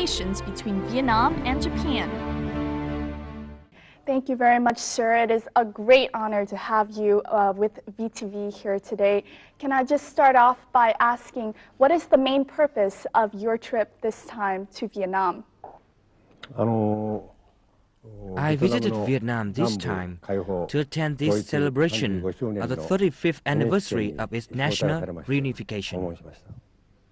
relations between Vietnam and Japan. Thank you very much, sir. It is a great honor to have you with VTV here today. Can I just start off by asking, what is the main purpose of your trip this time to Vietnam? I visited Vietnam this time to attend this celebration of the 35th anniversary of its national reunification.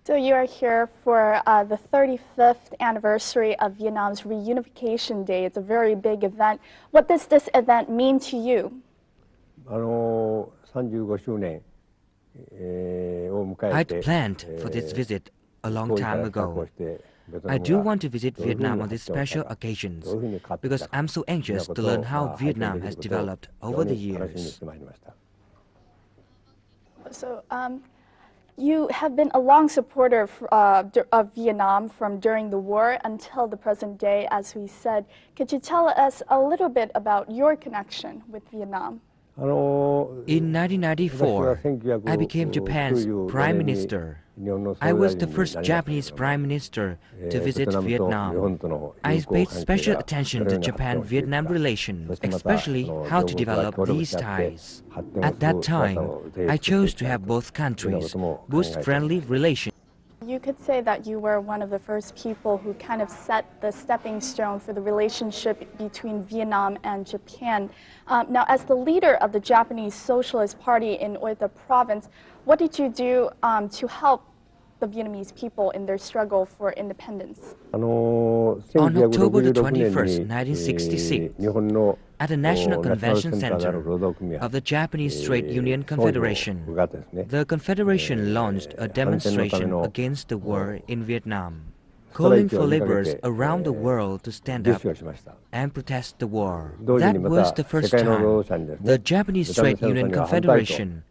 So you are here for the 35th anniversary of Vietnam's reunification day. It's a very big event. What does this event mean to you? I'd planned for this visit a long time ago. I do want to visit Vietnam on these special occasions because I'm so anxious to learn how Vietnam has developed over the years. So, you have been a long supporter of Vietnam from during the war until the present day, as we said. Could you tell us a little bit about your connection with Vietnam? In 1994, I became Japan's Prime Minister. I was the first Japanese Prime Minister to visit Vietnam. I paid special attention to Japan-Vietnam relations, especially how to develop these ties. At that time, I chose to have both countries boost friendly relations. You could say that you were one of the first people who kind of set the stepping stone for the relationship between Vietnam and Japan. Now, as the leader of the Japanese Socialist Party in Uytha province, what did you do to help the Vietnamese people in their struggle for independence? On October the 21st, 1966, at the National Convention Center of the Japanese Trade Union Confederation, the Confederation launched a demonstration against the war in Vietnam, calling for laborers around the world to stand up and protest the war. That was the first time the Japanese Trade Union Confederation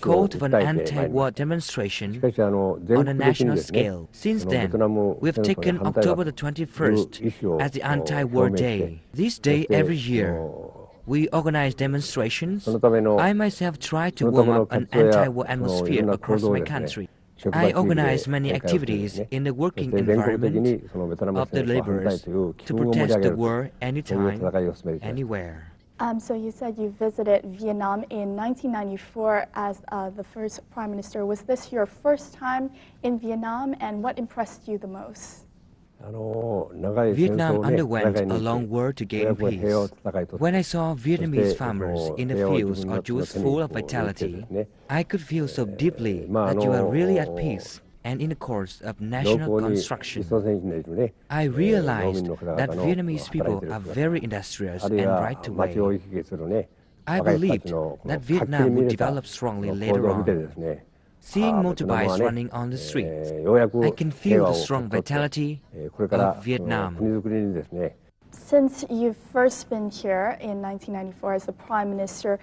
called for an anti-war demonstration on a national scale. Since then, we've taken October the 21st as the anti-war day. This day every year, we organize demonstrations. I myself try to warm up an anti-war atmosphere across my country. I organize many activities in the working environment of the laborers to protest the war anytime, anywhere. So you said you visited Vietnam in 1994 as the first Prime Minister. Was this your first time in Vietnam, and what impressed you the most? Vietnam underwent a long war to gain peace. When I saw Vietnamese farmers in the fields or Jews full of vitality, I could feel so deeply that you are really at peace and in the course of national construction. I realized that Vietnamese people are very industrious and right to way. I believed that Vietnam would develop strongly later on. Seeing motorbikes running on the streets, I can feel the strong vitality of Vietnam. Since you've first been here in 1994 as the Prime Minister,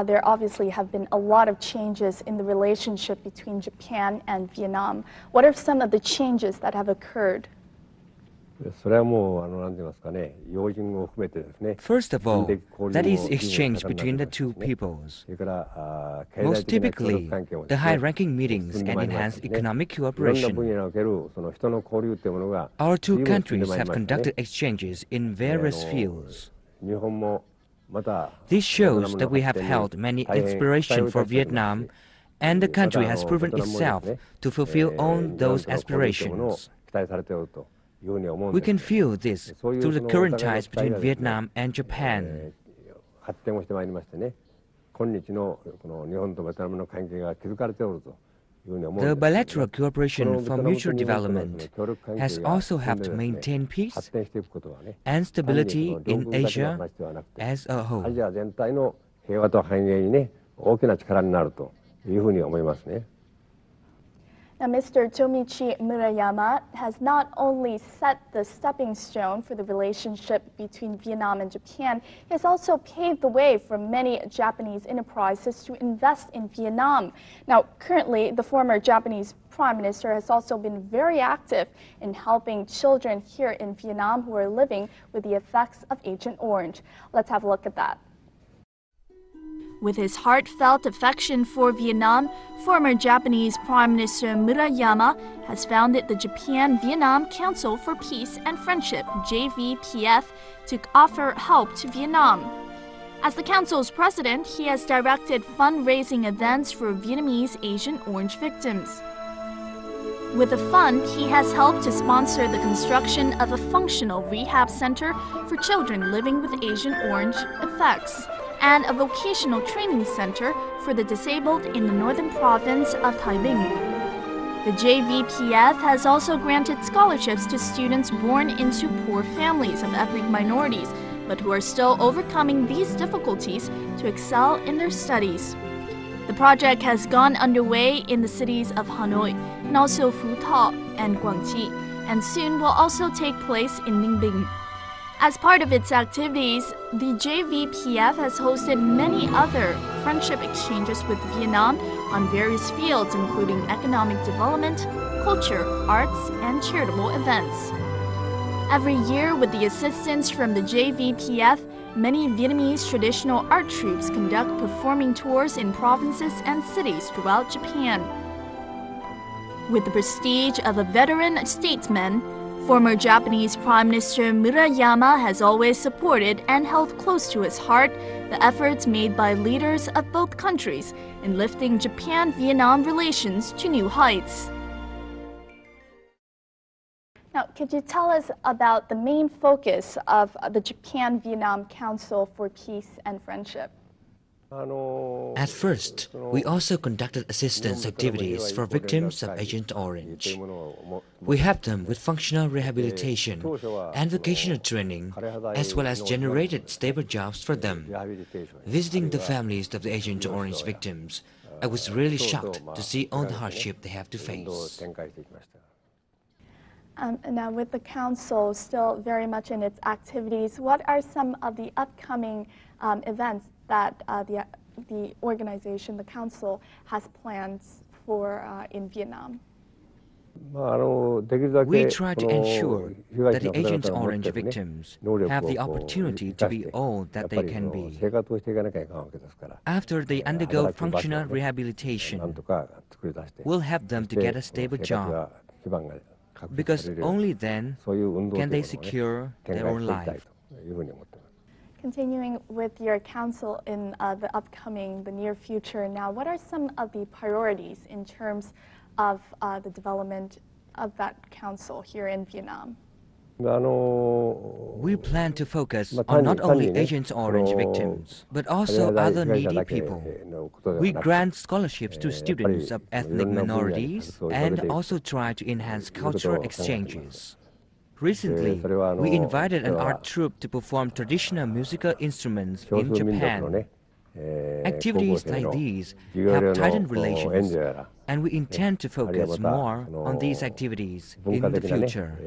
there obviously have been a lot of changes in the relationship between Japan and Vietnam. What are some of the changes that have occurred? First of all, that is exchange between the two peoples. Most typically, the high-ranking meetings and enhanced economic cooperation. Our two countries have conducted exchanges in various fields. This shows that we have held many aspirations for Vietnam, and the country has proven itself to fulfill all those aspirations. We can feel this through the current ties between Vietnam and Japan. The bilateral cooperation for mutual development has also helped maintain peace and stability in Asia as a whole. Now, Mr. Tomiichi Murayama has not only set the stepping stone for the relationship between Vietnam and Japan, he has also paved the way for many Japanese enterprises to invest in Vietnam. Now, currently, the former Japanese Prime Minister has also been very active in helping children here in Vietnam who are living with the effects of Agent Orange. Let's have a look at that. With his heartfelt affection for Vietnam, former Japanese Prime Minister Murayama has founded the Japan-Vietnam Council for Peace and Friendship, JVPF, to offer help to Vietnam. As the council's president, he has directed fundraising events for Vietnamese Agent Orange victims. With the fund, he has helped to sponsor the construction of a functional rehab center for children living with Agent Orange effects, and a vocational training center for the disabled in the northern province of Taiping. The JVPF has also granted scholarships to students born into poor families of ethnic minorities, but who are still overcoming these difficulties to excel in their studies. The project has gone underway in the cities of Hanoi and also Phú and Quảng Trị, and soon will also take place in Ninh. As part of its activities, the JVPF has hosted many other friendship exchanges with Vietnam on various fields, including economic development, culture, arts, and charitable events. Every year, with the assistance from the JVPF, many Vietnamese traditional art troupes conduct performing tours in provinces and cities throughout Japan. With the prestige of a veteran statesman, former Japanese Prime Minister Murayama has always supported and held close to his heart the efforts made by leaders of both countries in lifting Japan-Vietnam relations to new heights. Now, could you tell us about the main focus of the Japan-Vietnam Council for Peace and Friendship? At first, we also conducted assistance activities for victims of Agent Orange. We helped them with functional rehabilitation and vocational training, as well as generated stable jobs for them. Visiting the families of the Agent Orange victims, I was really shocked to see all the hardship they have to face. Now, with the Council still very much in its activities, what are some of the upcoming events that the organization, the Council, has plans for in Vietnam? We try to ensure that the Agent Orange victims have the opportunity to be all that they can be. After they undergo functional rehabilitation, we'll help them to get a stable job, because only then can they secure their own life. Continuing with your council in the near future now, what are some of the priorities in terms of the development of that council here in Vietnam? We plan to focus on not only Agent Orange victims, but also other needy people. We grant scholarships to students of ethnic minorities and also try to enhance cultural exchanges. Recently, we invited an art troupe to perform traditional musical instruments in Japan. Activities like these have tightened relations, and we intend to focus more on these activities in the future.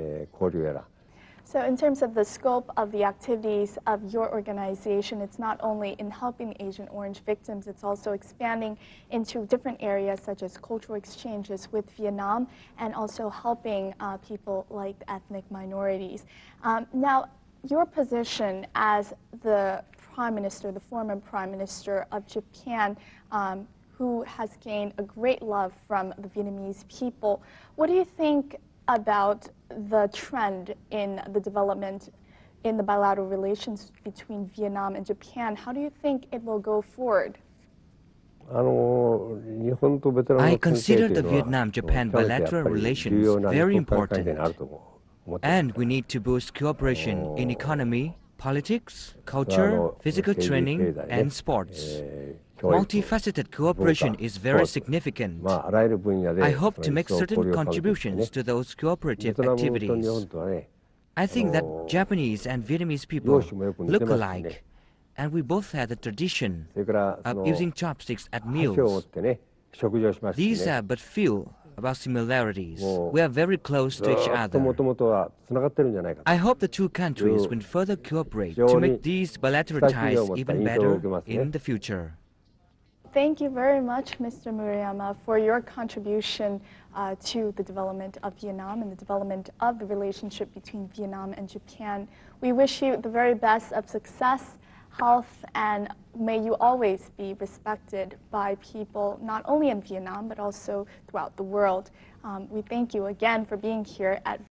So in terms of the scope of the activities of your organization, it's not only in helping Agent Orange victims, it's also expanding into different areas such as cultural exchanges with Vietnam and also helping people like ethnic minorities. Now, your position as the Prime Minister, the former Prime Minister of Japan, who has gained a great love from the Vietnamese people, what do you think about the trend in the development in the bilateral relations between Vietnam and Japan? How do you think it will go forward? I consider the Vietnam-Japan bilateral relations very important, and we need to boost cooperation in economy, politics, culture, physical training, and sports. Multifaceted cooperation is very significant. I hope to make certain contributions to those cooperative activities. I think that Japanese and Vietnamese people look alike, and we both have the tradition of using chopsticks at meals. These are but few about similarities. We are very close to each other. I hope the two countries will further cooperate to make these bilateral ties even better in the future. Thank you very much, Mr. Murayama, for your contribution to the development of Vietnam and the development of the relationship between Vietnam and Japan. We wish you the very best of success health, and may you always be respected by people not only in Vietnam but also throughout the world. We thank you again for being here at